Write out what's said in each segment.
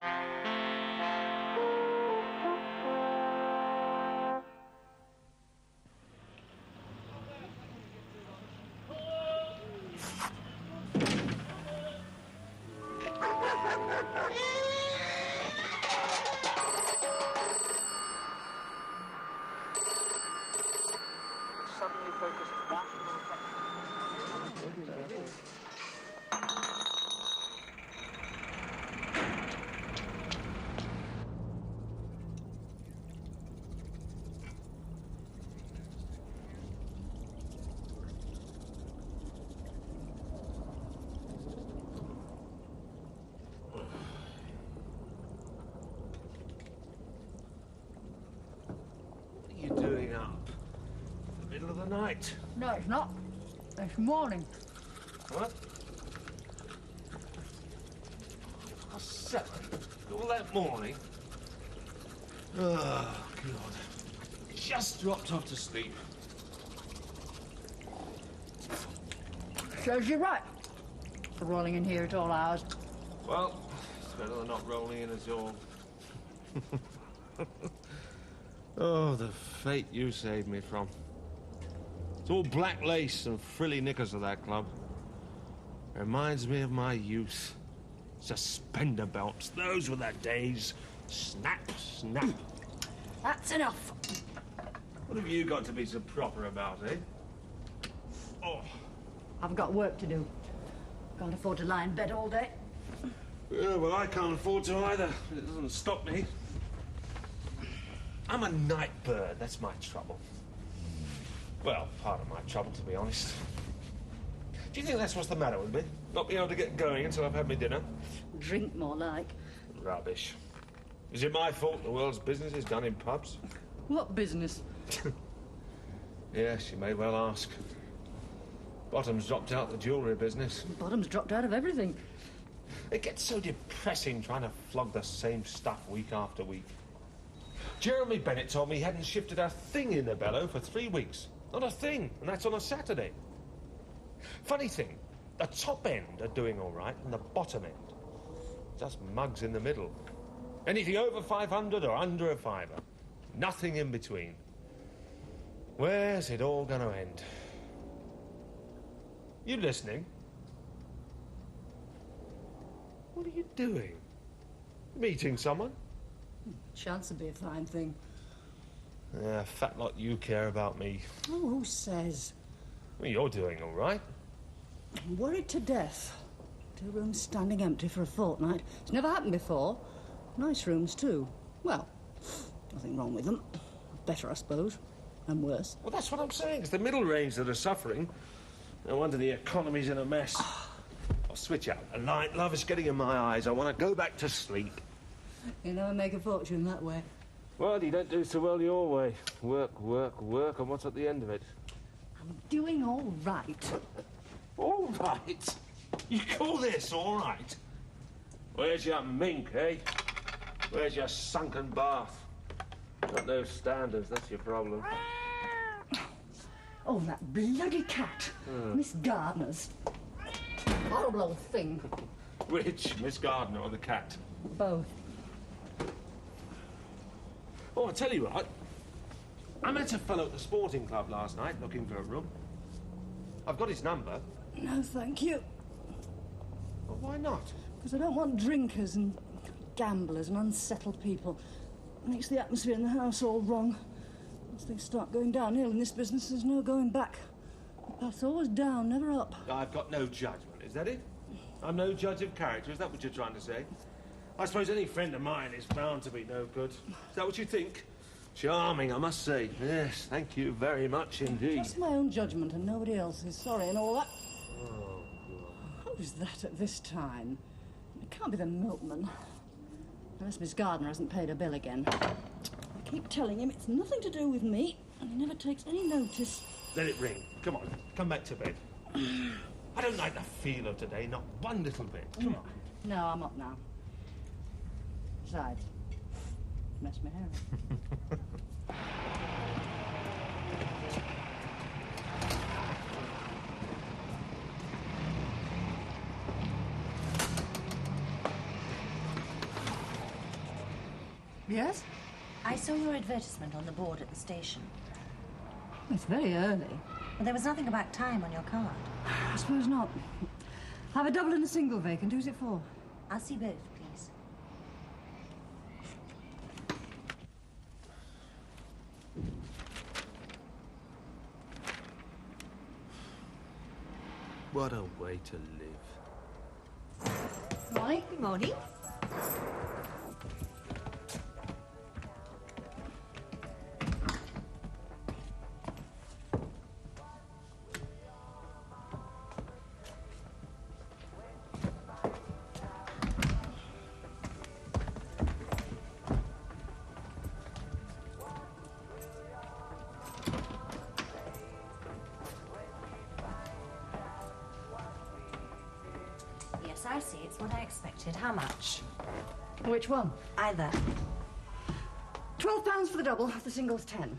Suddenly focused national What are you doing up? In the middle of the night? No, it's not. It's morning. What? 7? All that morning? Oh, God. Just dropped off to sleep. Shows you're right. For rolling in here at all hours. Well, it's better than not rolling in at all. Oh, the fate you saved me from. It's all black lace and frilly knickers of that club. Reminds me of my youth. Suspender belts, those were the days. Snap, snap. That's enough. What have you got to be so proper about, eh? Oh. I've got work to do. Can't afford to lie in bed all day. Yeah, well, I can't afford to either. It doesn't stop me. I'm a night bird, that's my trouble. Well, part of my trouble, to be honest. Do you think that's what's the matter with me? Not being able to get going until I've had my dinner? Drink more like. Rubbish. Is it my fault the world's business is done in pubs? What business? Yes, you may well ask. Bottom's dropped out the jewellery business. Bottom's dropped out of everything. It gets so depressing trying to flog the same stuff week after week. Jeremy Bennett told me he hadn't shifted a thing in the bellow for 3 weeks. Not a thing, and that's on a Saturday. Funny thing, the top end are doing all right, and the bottom end, just mugs in the middle. Anything over 500 or under a fiver. Nothing in between. Where's it all going to end? You listening? What are you doing? Meeting someone? Chance would be a fine thing. Yeah, fat lot you care about me. Oh, who says? Well, you're doing all right. I'm worried to death. 2 rooms standing empty for a fortnight. It's never happened before. Nice rooms, too. Well, nothing wrong with them. Better, I suppose. And worse. Well, that's what I'm saying. It's the middle range that are suffering. No wonder the economy's in a mess. I'll switch out. A light, love is getting in my eyes. I want to go back to sleep. You never make a fortune that way. Well, you don't do so well your way. Work, work, work, and what's at the end of it? I'm doing all right. All right? You call this all right? Where's your mink, eh? Where's your sunken bath? Got no standards, that's your problem. Oh, that bloody cat. Miss Gardner's. Horrible old thing. Which, Miss Gardner or the cat? Both. Oh, I'll tell you what. I met a fellow at the sporting club last night looking for a room. I've got his number. No, thank you. Well, why not? Because I don't want drinkers and gamblers and unsettled people. It makes the atmosphere in the house all wrong. Once things start going downhill in this business, there's no going back. The path's always down, never up. I've got no judgment, is that it? I'm no judge of character, is that what you're trying to say? I suppose any friend of mine is bound to be no good. Is that what you think? Charming, I must say. Yes, thank you very much indeed. Just my own judgment and nobody else's. Sorry and all that. Oh, God. Who's that at this time? It can't be the milkman. Unless Miss Gardner hasn't paid her bill again. I keep telling him it's nothing to do with me, and he never takes any notice. Let it ring. Come on, come back to bed. I don't like the feel of today, not one little bit. Come on. No, I'm up now. Besides, mess my hair up. Yes? I saw your advertisement on the board at the station. It's very early. Well, there was nothing about time on your card. I suppose not. Have a double and a single vacant. Who's it for? I'll see both, please. What a way to live. Morning. Good morning. Yes, I see. It's what I expected. How much? Which one? Either. £12 for the double. The single's 10.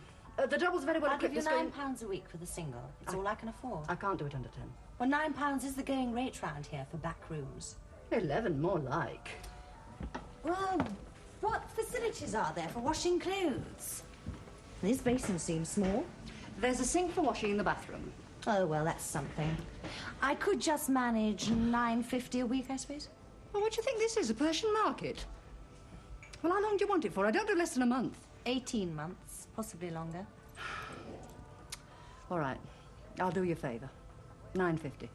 The double's very well I'll give equipped. you This going- £9 a week for the single. It's all I can afford. I can't do it under 10. Well, £9 is the going rate round here for back rooms. 11, more like. Well, what facilities are there for washing clothes? This basin seems small. There's a sink for washing in the bathroom. Oh, well, that's something. I could just manage £9.50 a week, I suppose. Well, what do you think this is, a Persian market? Well, how long do you want it for? I don't do less than a month. 18 months, possibly longer. All right, I'll do you a favour. £9.50.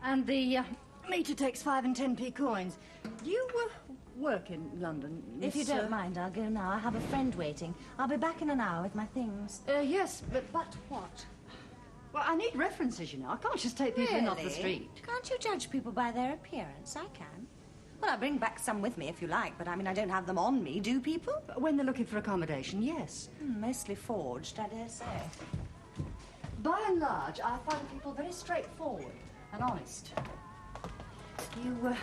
And the meter takes 5 and 10p coins. You work in London, If you Miss, don't mind, I'll go now. I have a friend waiting. I'll be back in an hour with my things. Yes, but what? Well, I need references, you know. I can't just take people in off the Really? street. Can't you judge people by their appearance? I can. Well, I'll bring back some with me if you like, but I mean, I don't have them on me, do people? When they're looking for accommodation, yes. Mostly forged, I dare say. By and large, I find people very straightforward and honest. You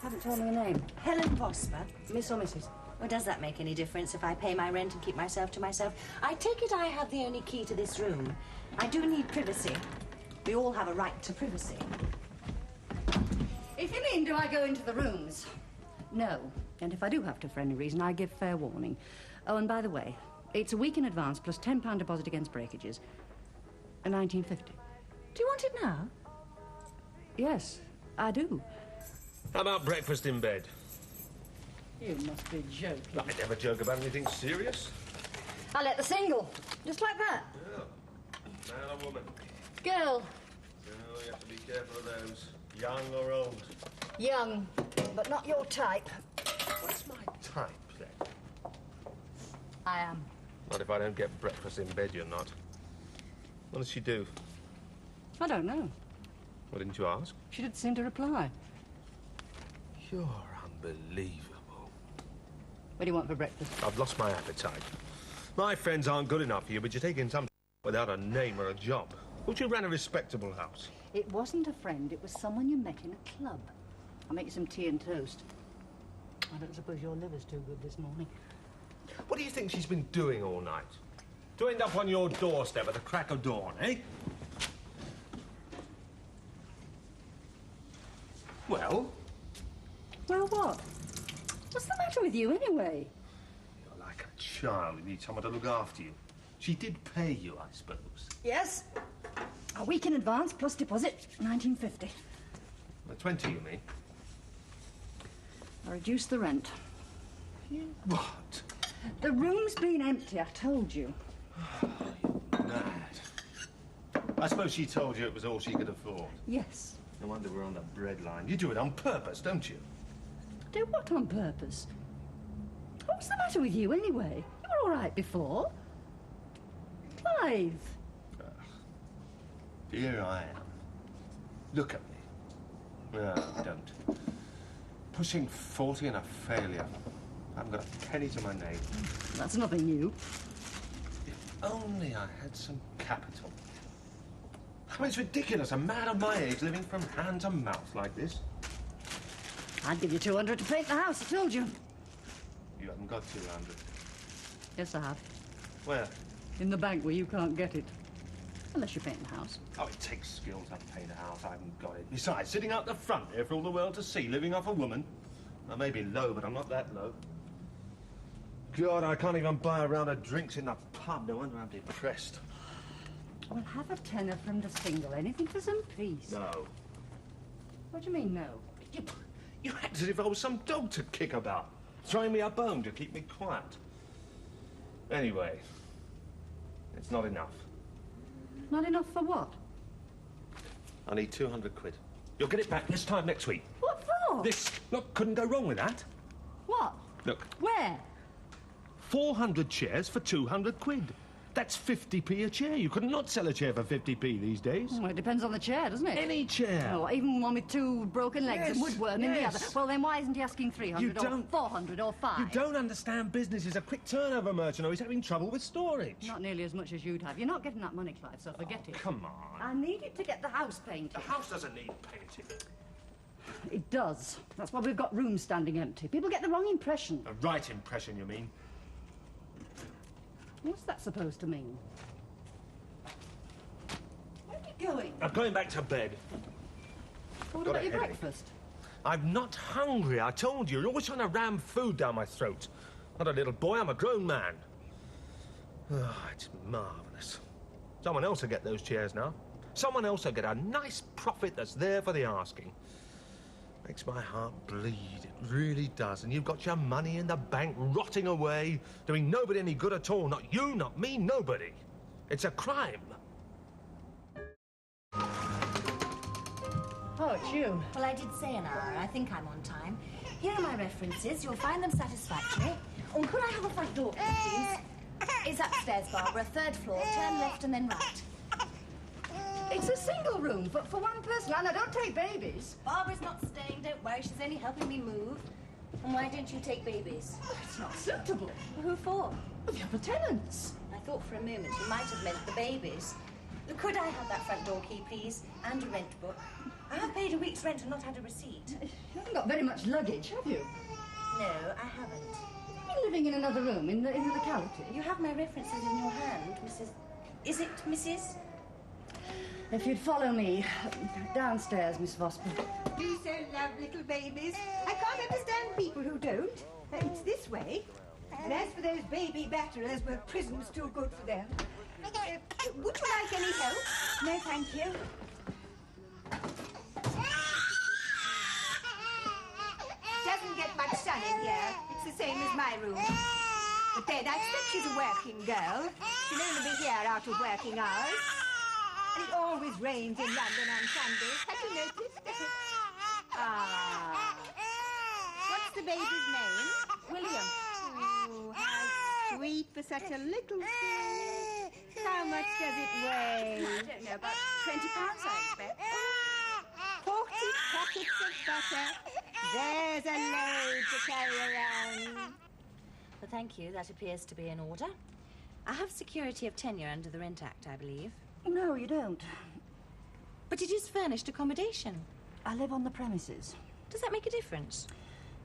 haven't told me your name. Helen Vosper. Miss or Mrs.? Well, does that make any difference if I pay my rent and keep myself to myself? I take it I have the only key to this room. I do need privacy. We all have a right to privacy. If you mean, do I go into the rooms? No. And if I do have to for any reason, I give fair warning. Oh, and by the way, it's a week in advance plus £10 deposit against breakages. A 1950. Do you want it now? Yes, I do. How about breakfast in bed? You must be joking. I never joke about anything serious. I let the single. Just like that. Yeah. Man or woman? Girl. Oh, you have to be careful of those. Young or old? Young, but not your type. What's my type, then? I am. Not if I don't get breakfast in bed, you're not. What does she do? I don't know. Why didn't you ask? She didn't seem to reply. You're unbelievable. What do you want for breakfast? I've lost my appetite. My friends aren't good enough for you, but you're taking some without a name or a job. Thought you ran a respectable house. It wasn't a friend, it was someone you met in a club. I'll make you some tea and toast. I don't suppose your liver's too good this morning. What do you think she's been doing all night? To end up on your doorstep at the crack of dawn, eh? Well? Well, what? What's the matter with you, anyway? You're like a child who needs someone to look after you. She did pay you, I suppose. Yes. A week in advance, plus deposit, 1950. The 20, you mean? I reduced the rent. You what? The room's been empty, I told you. Mad. I suppose she told you it was all she could afford. Yes. No wonder we're on the breadline. You do it on purpose, don't you? Do what on purpose? What's the matter with you, anyway? You were all right before. Clive. Here I am. Look at me. No, don't. Pushing 40 and a failure. I haven't got a penny to my name. That's nothing new. If only I had some capital. I mean, it's ridiculous. A man of my age living from hand to mouth like this. I'd give you 200 to paint the house, I told you. You haven't got 200. Yes, I have. Where? In the bank where you can't get it. Unless you paint the house. Oh, it takes skill to paint a house. I haven't got it. Besides, sitting out the front here for all the world to see, living off a woman. I may be low, but I'm not that low. God, I can't even buy a round of drinks in the pub. No wonder I'm depressed. Well, have a tenner from the single. Anything for some peace. No. What do you mean, no? You act as if I was some dog to kick about, throwing me a bone to keep me quiet. Anyway, it's not enough. Not enough for what? I need 200 quid. You'll get it back this time next week. What for? This. Look, couldn't go wrong with that. What? Look, Where? 400 chairs for 200 quid. That's 50p a chair. You could not sell a chair for 50p these days. Well, it depends on the chair, doesn't it? Any chair. Oh, even one with 2 broken legs and Yes, woodworm in the other. yes. Well, then why isn't he asking 300 You or don't- 400 or 5? You don't understand business. He's a quick turnover merchant or he's having trouble with storage. Not nearly as much as you'd have. You're not getting that money, Clive, so forget it. Come on. I need it to get the house painted. The house doesn't need painting. It does. That's why we've got rooms standing empty. People get the wrong impression. A right impression, you mean? What's that supposed to mean? Where are you going? I'm going back to bed. What Got about a your headache. breakfast? I'm not hungry, I told you. You're always trying to ram food down my throat. Not a little boy, I'm a grown man. Oh, it's marvellous. Someone else will get those chairs now. Someone else will get a nice profit that's there for the asking. Makes my heart bleed, it really does. And you've got your money in the bank rotting away, doing nobody any good at all. Not you, not me, nobody. It's a crime. Oh, it's you. Well, I did say an hour. I think I'm on time. Here are my references. You'll find them satisfactory. Oh, could I have a front door, please? It's upstairs, Barbara. 3rd floor. Turn left and then right. It's a single room for one person, and I don't take babies. Barbara's not staying. Don't worry. She's only helping me move. And why don't you take babies? Oh, it's not suitable. Who for? The other tenants. I thought for a moment you might have meant the babies. Could I have that front door key, please? And a rent book. I have paid a week's rent and not had a receipt. You haven't got very much luggage, have you? No, I haven't. You're living in another room in the locality. You have my references in your hand, Mrs. Is it Mrs.? If you'd follow me downstairs, Miss Vosper. You so love little babies. I can't understand people who don't. It's this way. And as for those baby batterers, well, prison's too good for them. Would you like any help? No, thank you. Doesn't get much sun in here. It's the same as my room. But then I expect she's a working girl. She'll only be here out of working hours. And it always rains in London on Sundays. Have you noticed? Ah. What's the baby's name? William. Oh, how sweet for such a little thing. How much does it weigh? I don't know, about 20 pounds, I expect. 40 packets of butter. There's a load to carry around. Well, thank you. That appears to be in order. I have security of tenure under the Rent Act, I believe. No, you don't. But it is furnished accommodation. I live on the premises. Does that make a difference?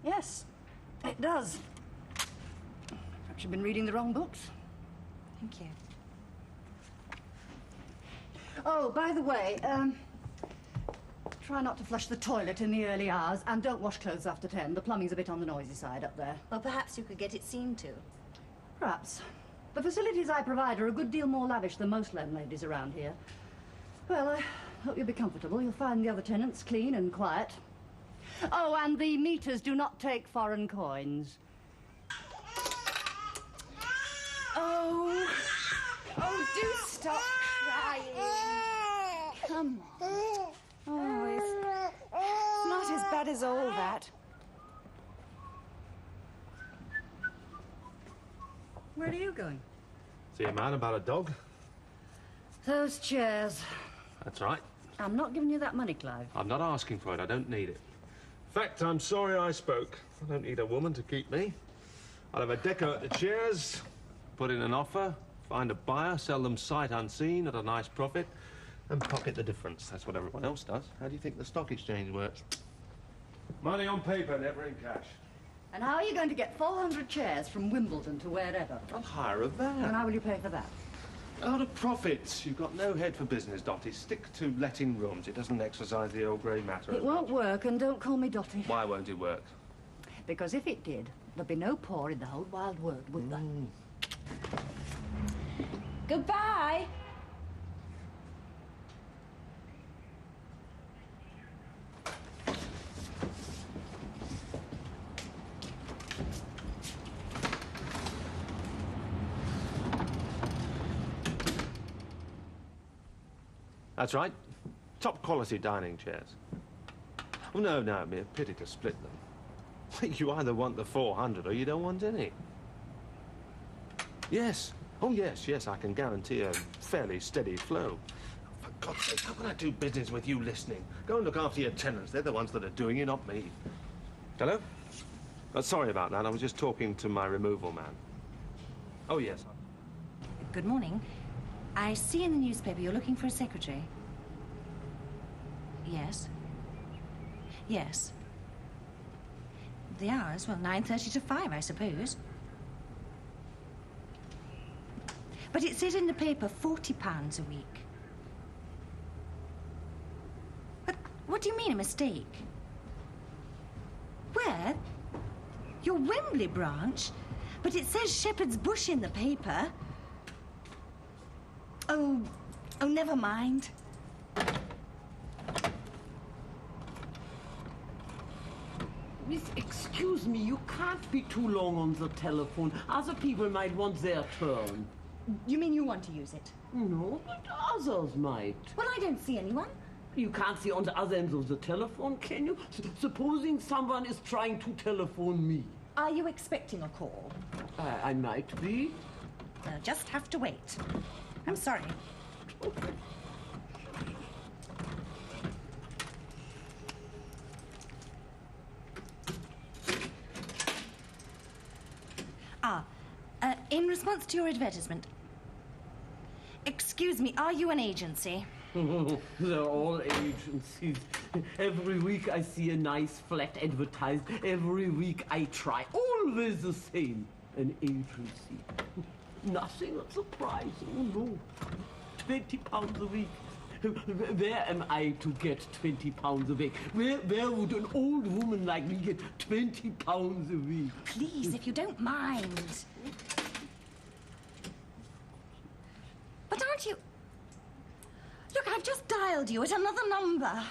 Yes, it does. Perhaps you've been reading the wrong books. Thank you. Oh, by the way, try not to flush the toilet in the early hours, and don't wash clothes after 10. The plumbing's a bit on the noisy side up there. Well, perhaps you could get it seen to. Perhaps. The facilities I provide are a good deal more lavish than most landladies around here. Well, I hope you'll be comfortable. You'll find the other tenants clean and quiet. Oh, and the meters do not take foreign coins. Oh, do stop crying. Come on. Oh, it's not as bad as all that. Where are you going? See a man about a dog? Those chairs. That's right. I'm not giving you that money, Clive. I'm not asking for it. I don't need it. In fact, I'm sorry I spoke. I don't need a woman to keep me. I'll have a deco at the chairs, put in an offer, find a buyer, sell them sight unseen at a nice profit, and pocket the difference. That's what everyone else does. How do you think the stock exchange works? Money on paper, never in cash. And how are you going to get 400 chairs from Wimbledon to wherever? I'll hire a van. And how will you pay for that? Out of profits. You've got no head for business, Dotty. Stick to letting rooms. It doesn't exercise the old grey matter. It won't work, and don't call me Dotty. Why won't it work? Because if it did, there'd be no poor in the whole wide world, would there? Goodbye. That's right. Top quality dining chairs. Oh, no, it'd be a pity to split them. You either want the 400 or you don't want any. Yes. Oh, yes, I can guarantee a fairly steady flow. For God's sake, how can I do business with you listening? Go and look after your tenants. They're the ones that are doing it, not me. Hello? Sorry about that. I was just talking to my removal man. Oh, yes. Good morning. I see in the newspaper you're looking for a secretary. Yes. Yes. The hours, well, 9:30 to 5, I suppose. But it says in the paper £40 a week. But what do you mean, a mistake? Where? Your Wembley branch? But it says Shepherd's Bush in the paper. Oh, never mind. Miss, excuse me, you can't be too long on the telephone. Other people might want their turn. You mean you want to use it? No, but others might. Well, I don't see anyone. You can't see on the other end of the telephone, can you? Supposing someone is trying to telephone me. Are you expecting a call? I might be. Just have to wait. I'm sorry. In response to your advertisement. Excuse me, are you an agency? They're all agencies. Every week I see a nice flat advertised. Every week I try. Always the same. An agency. Nothing at the price. Oh, no. £20 a week. Where am I to get £20 a week? Where would an old woman like me get £20 a week? Please, if you don't mind. But aren't you... Look, I've just dialed you at another number.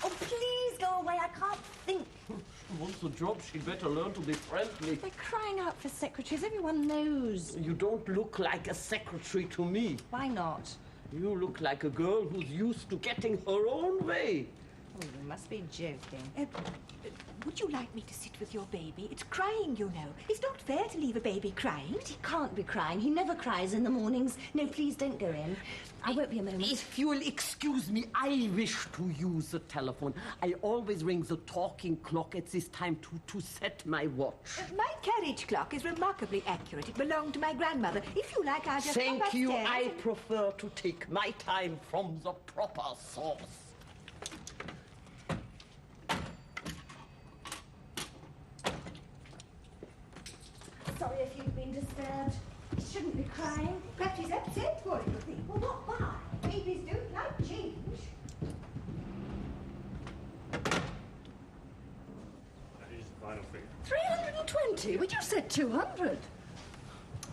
Oh, please go away. I can't think. She wants a job. She'd better learn to be friendly. They're crying out for secretaries. Everyone knows. You don't look like a secretary to me. Why not? You look like a girl who's used to getting her own way. Oh, you must be joking. Would you like me to sit with your baby? It's crying, you know. It's not fair to leave a baby crying. But he can't be crying. He never cries in the mornings. No, please don't go in. I won't be a moment. If you'll excuse me, I wish to use the telephone. I always ring the talking clock at this time to set my watch. My carriage clock is remarkably accurate. It belonged to my grandmother. If you like, I'll just come Thank you. upstairs I and- prefer to take my time from the proper source. Sorry if you've been disturbed. He shouldn't be crying. Perhaps he's upset for it, you think. Well, what why? Babies don't like change. That is the final figure. 320? Well, you said 200.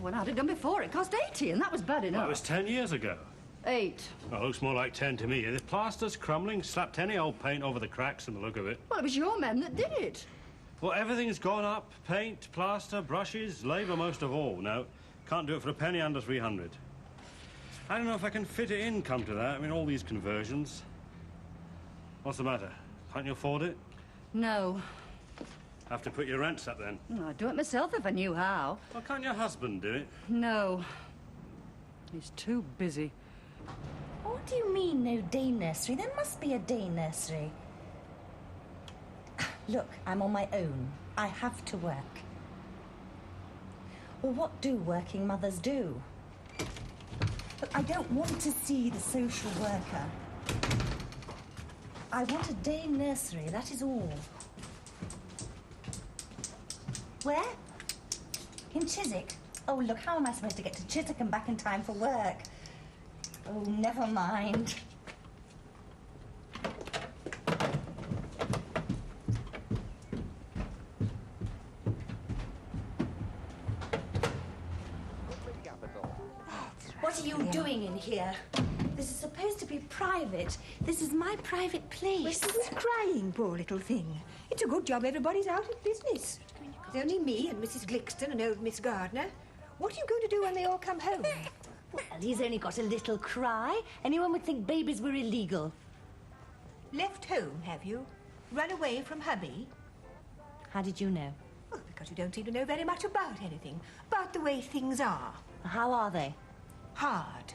When I'd have done before, it cost 80, and that was bad enough. That was 10 years ago. 8. Well, it looks more like 10 to me. The plaster's crumbling, slapped any old paint over the cracks from the look of it. Well, it was your men that did it. Well, everything's gone up. Paint, plaster, brushes, labour most of all. No, can't do it for a penny under 300. I don't know if I can fit it in, come to that. I mean, all these conversions. What's the matter? Can't you afford it? No. Have to put your rents up then. I'd do it myself if I knew how. Well, can't your husband do it? No. He's too busy. What do you mean, no day nursery? There must be a day nursery. Look, I'm on my own. I have to work. Well, what do working mothers do? But I don't want to see the social worker. I want a day nursery, that is all. Where? In Chiswick? Oh, look, how am I supposed to get to Chiswick and back in time for work? Oh, never mind. What are you doing in here? This is supposed to be private. This is my private place. Well, she's crying, poor little thing. It's a good job everybody's out of business. There's only me and Mrs. Glixton and old Miss Gardner. What are you going to do when they all come home? Well, he's only got a little cry. Anyone would think babies were illegal. Left home, have you? Run away from hubby? How did you know? Well, because you don't seem to know very much about anything. About the way things are. How are they? Hard.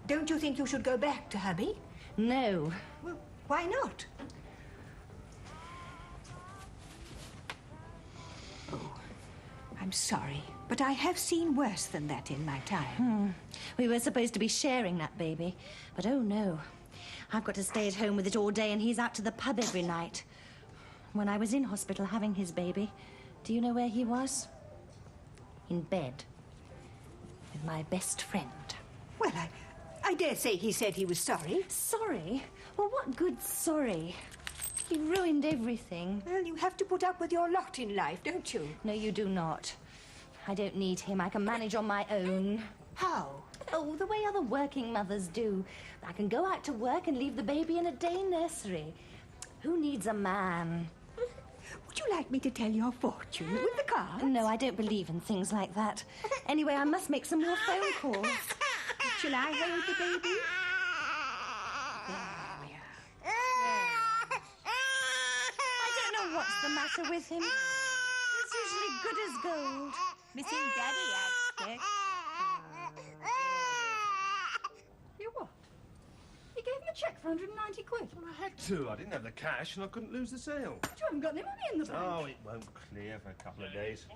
Don't you think you should go back to hubby? No. Well, why not? Oh, I'm sorry, but I have seen worse than that in my time. We were supposed to be sharing that baby, but oh no. I've got to stay at home with it all day and he's out to the pub every night. When I was in hospital having his baby, do you know where he was? In bed. With my best friend. Well, I dare say he said he was sorry. Sorry? Well, what good sorry? He ruined everything. Well, you have to put up with your lot in life, don't you? No, you do not. I don't need him. I can manage on my own. How? Oh, the way other working mothers do. I can go out to work and leave the baby in a day nursery. Who needs a man? Would you like me to tell your fortune with the cards? No, I don't believe in things like that. Anyway, I must make some more phone calls. Shall I hold the baby? I don't know what's the matter with him. He's usually good as gold. Missing Daddy, I expect. You what? He gave me a cheque for 190 quid. Well, I had to. I didn't have the cash and I couldn't lose the sale. But you haven't got any money in the bank. Oh, it won't clear for a couple of days.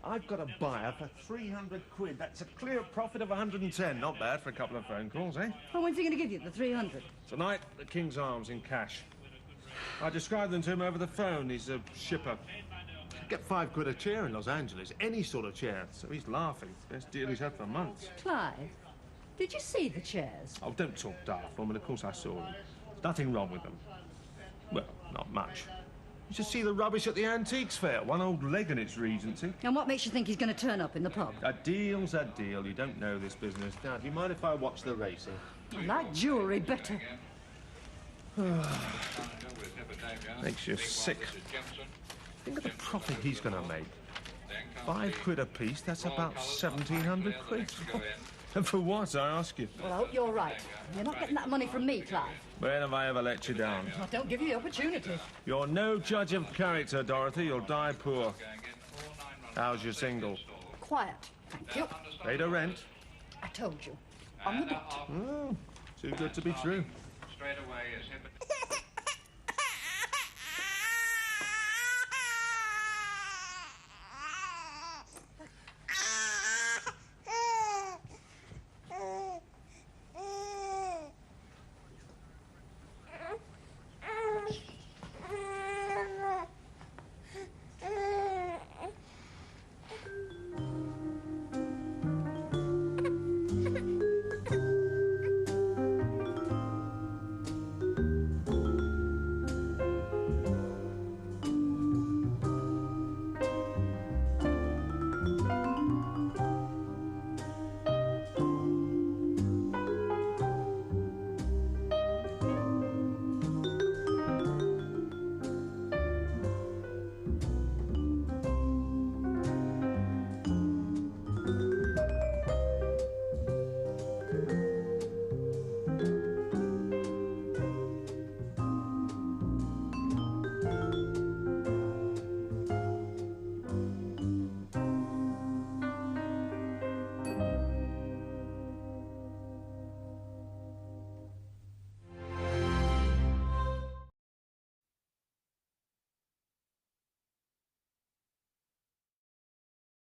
I've got a buyer for 300 quid. That's a clear profit of 110. Not bad for a couple of phone calls, eh? Well, when's he going to give you the 300? Tonight, at King's Arms in cash. I described them to him over the phone. He's a shipper. Get 5 quid a chair in Los Angeles. Any sort of chair. So he's laughing. Best deal he's had for months. Clive, did you see the chairs? Oh, don't talk daft, woman. Of course I saw them. There's nothing wrong with them. Well, not much. You should see the rubbish at the antiques fair. One old leg in its regency. And what makes you think he's going to turn up in the pub? A deal's a deal. You don't know this business. Now, do you mind if I watch the racing? I like jewellery better. Makes you sick. Think of the profit he's going to make. 5 quid a piece, that's about 1,700 quid. And for what, I ask you? Well, I hope you're right. You're not getting that money from me, Clive. When have I ever let you down? I don't give you the opportunity. You're no judge of character, Dorothy. You'll die poor. How's your single? Quiet, thank you. Paid a rent? I told you. On the dot. Oh, too good to be true. Straight away as